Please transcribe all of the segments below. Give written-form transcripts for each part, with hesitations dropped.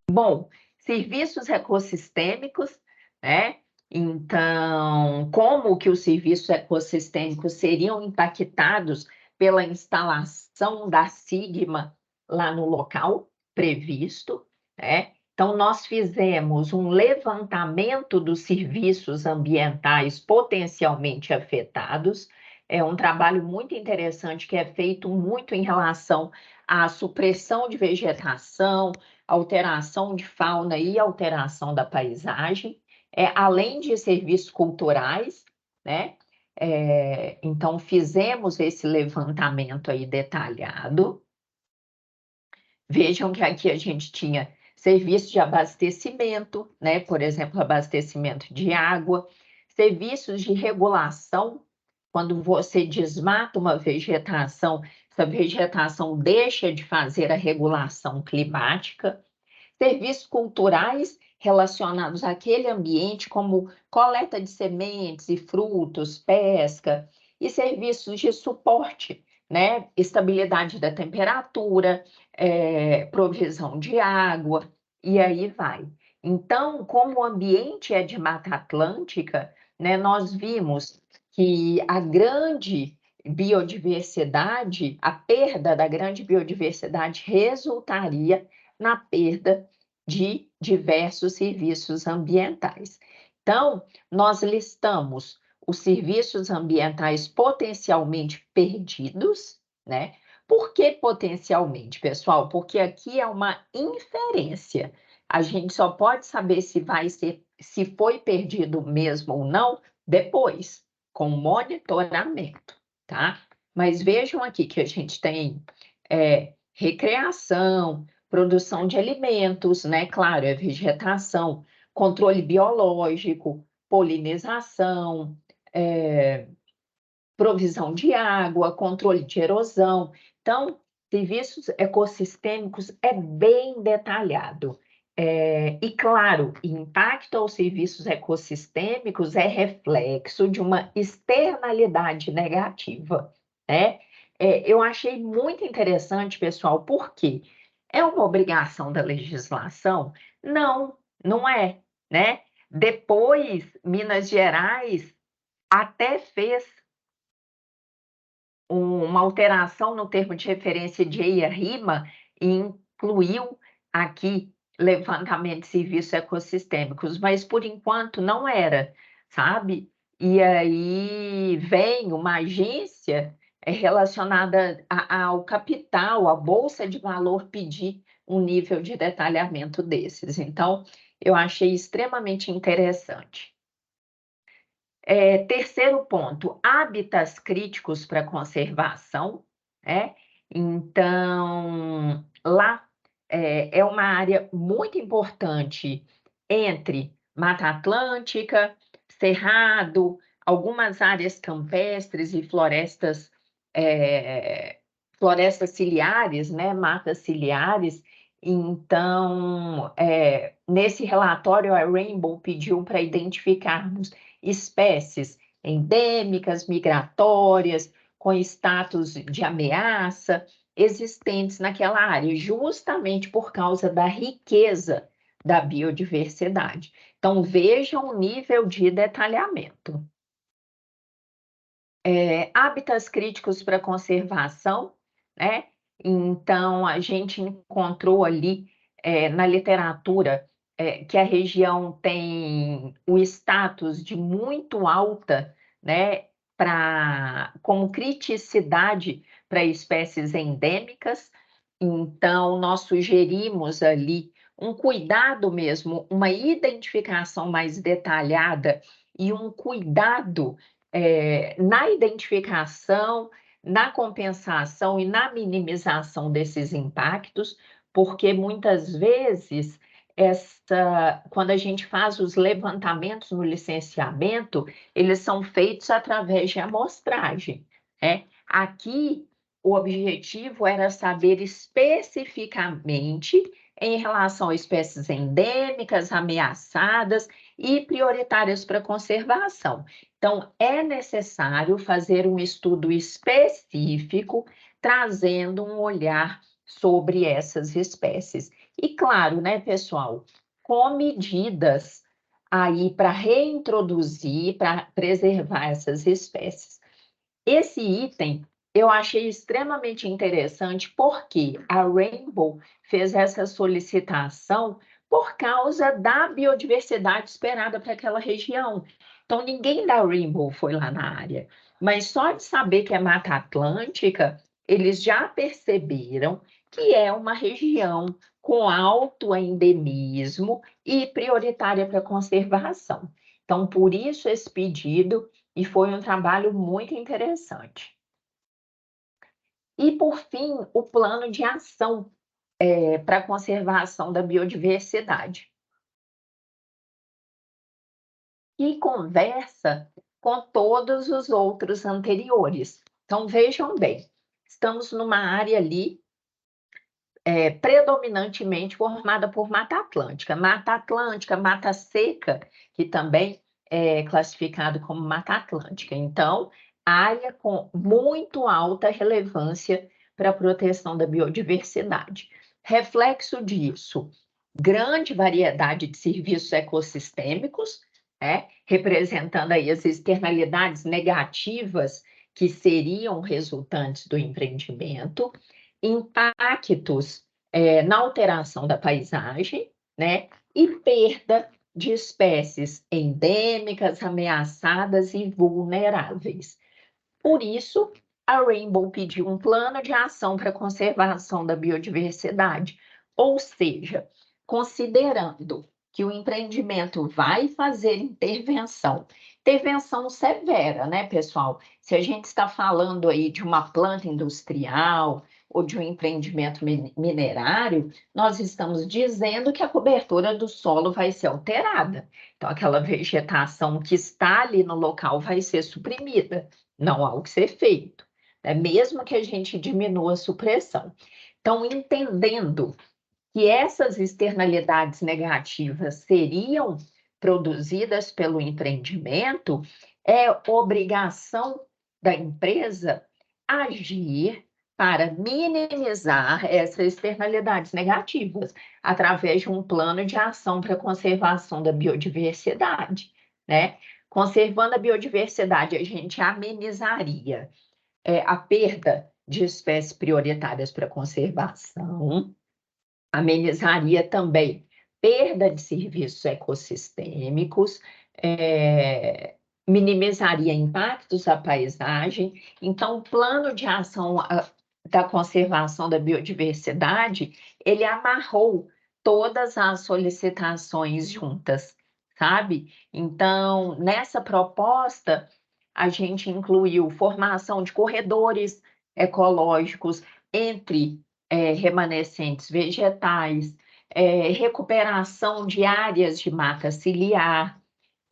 Bom, serviços ecossistêmicos, né? Então, como que os serviços ecossistêmicos seriam impactados pela instalação da Sigma lá no local previsto, né? Então, nós fizemos um levantamento dos serviços ambientais potencialmente afetados. É um trabalho muito interessante que é feito muito em relação à supressão de vegetação, alteração de fauna e alteração da paisagem, além de serviços culturais, né? Então, fizemos esse levantamento aí detalhado. Vejam que aqui a gente tinha serviços de abastecimento, né? Por exemplo, abastecimento de água, serviços de regulação, quando você desmata uma vegetação, essa vegetação deixa de fazer a regulação climática, serviços culturais relacionados àquele ambiente, como coleta de sementes e frutos, pesca, e serviços de suporte, né? Estabilidade da temperatura, provisão de água, e aí vai. Então, como o ambiente é de Mata Atlântica, né, nós vimos que a grande biodiversidade, a perda da grande biodiversidade resultaria na perda de diversos serviços ambientais. Então, nós listamos os serviços ambientais potencialmente perdidos, né? Por que potencialmente, pessoal? Porque aqui é uma inferência. A gente só pode saber se foi perdido mesmo ou não depois, com monitoramento, tá? Mas vejam aqui que a gente tem recreação, produção de alimentos, né? Claro, é vegetação, controle biológico, polinização, provisão de água, controle de erosão. Então, serviços ecossistêmicos é bem detalhado. E, claro, impacto aos serviços ecossistêmicos é reflexo de uma externalidade negativa, né? Eu achei muito interessante, pessoal, porque é uma obrigação da legislação? Não, não é, né? Depois, Minas Gerais até fez uma alteração no termo de referência de EIA-RIMA e incluiu aqui levantamento de serviços ecossistêmicos, mas por enquanto não era, sabe? E aí vem uma agência relacionada ao capital, à Bolsa de Valor, pedir um nível de detalhamento desses. Então, eu achei extremamente interessante. Terceiro ponto, hábitats críticos para conservação, né? Então, lá é uma área muito importante entre Mata Atlântica, Cerrado, algumas áreas campestres e florestas ciliares, né? Matas ciliares. Então, nesse relatório, a Rainbow pediu para identificarmos espécies endêmicas, migratórias, com status de ameaça, existentes naquela área, justamente por causa da riqueza da biodiversidade. Então, vejam o nível de detalhamento. Hábitats críticos para conservação, né? Então, a gente encontrou ali na literatura que a região tem o status de muito alta, né, como criticidade para espécies endêmicas. Então, nós sugerimos ali um cuidado mesmo, uma identificação mais detalhada e um cuidado na identificação, na compensação e na minimização desses impactos, porque muitas vezes quando a gente faz os levantamentos no licenciamento, eles são feitos através de amostragem, né? Aqui, o objetivo era saber especificamente em relação a espécies endêmicas, ameaçadas e prioritárias para conservação. Então, é necessário fazer um estudo específico, trazendo um olhar sobre essas espécies. E claro, né, pessoal, com medidas aí para reintroduzir, para preservar essas espécies. Esse item eu achei extremamente interessante porque a Rainbow fez essa solicitação por causa da biodiversidade esperada para aquela região. Então, ninguém da Rainbow foi lá na área, mas só de saber que é Mata Atlântica, eles já perceberam que é uma região com alto endemismo e prioritária para conservação. Então, por isso esse pedido, e foi um trabalho muito interessante. E, por fim, o plano de ação para a conservação da biodiversidade, que conversa com todos os outros anteriores. Então, vejam bem, estamos numa área ali predominantemente formada por Mata Atlântica, Mata Seca, que também é classificado como Mata Atlântica. Então, área com muito alta relevância para a proteção da biodiversidade. Reflexo disso, grande variedade de serviços ecossistêmicos, representando aí as externalidades negativas que seriam resultantes do empreendimento, impactos na alteração da paisagem, né, e perda de espécies endêmicas, ameaçadas e vulneráveis. Por isso, a Rainbow pediu um plano de ação para a conservação da biodiversidade, ou seja, considerando que o empreendimento vai fazer intervenção severa, né, pessoal? Se a gente está falando aí de uma planta industrial ou de um empreendimento minerário, nós estamos dizendo que a cobertura do solo vai ser alterada. Então, aquela vegetação que está ali no local vai ser suprimida. Não há o que ser feito, né? Mesmo que a gente diminua a supressão. Então, entendendo que essas externalidades negativas seriam produzidas pelo empreendimento, é obrigação da empresa agir para minimizar essas externalidades negativas, através de um plano de ação para a conservação da biodiversidade, né? Conservando a biodiversidade, a gente amenizaria a perda de espécies prioritárias para conservação, amenizaria também perda de serviços ecossistêmicos, minimizaria impactos à paisagem. Então, o plano de ação da conservação da biodiversidade, ele amarrou todas as solicitações juntas, sabe? Então, nessa proposta, a gente incluiu formação de corredores ecológicos entre remanescentes vegetais, recuperação de áreas de mata ciliar,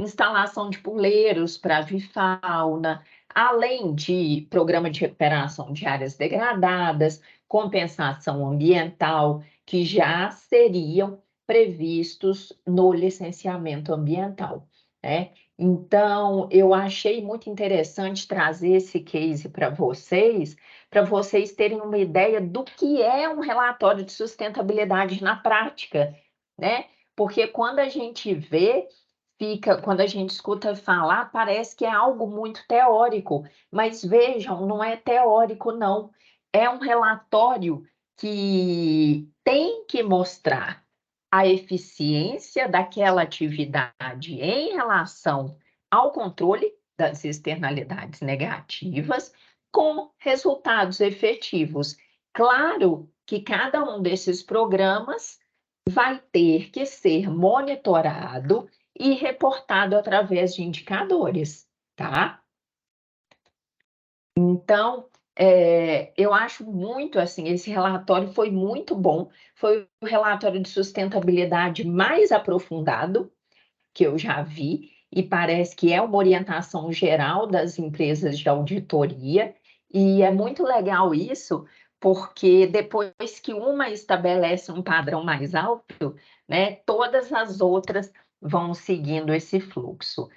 instalação de puleiros para avifauna, além de programa de recuperação de áreas degradadas, compensação ambiental, que já seriam previstos no licenciamento ambiental, né? Então, eu achei muito interessante trazer esse case para vocês terem uma ideia do que é um relatório de sustentabilidade na prática, né? Porque quando a gente vê, quando a gente escuta falar, parece que é algo muito teórico, mas vejam, não é teórico, não. É um relatório que tem que mostrar a eficiência daquela atividade em relação ao controle das externalidades negativas, com resultados efetivos. Claro que cada um desses programas vai ter que ser monitorado e reportado através de indicadores, tá? Então, eu acho muito assim, esse relatório foi muito bom, foi o relatório de sustentabilidade mais aprofundado que eu já vi, e parece que é uma orientação geral das empresas de auditoria, e é muito legal isso, porque depois que uma estabelece um padrão mais alto, né, todas as outras vão seguindo esse fluxo.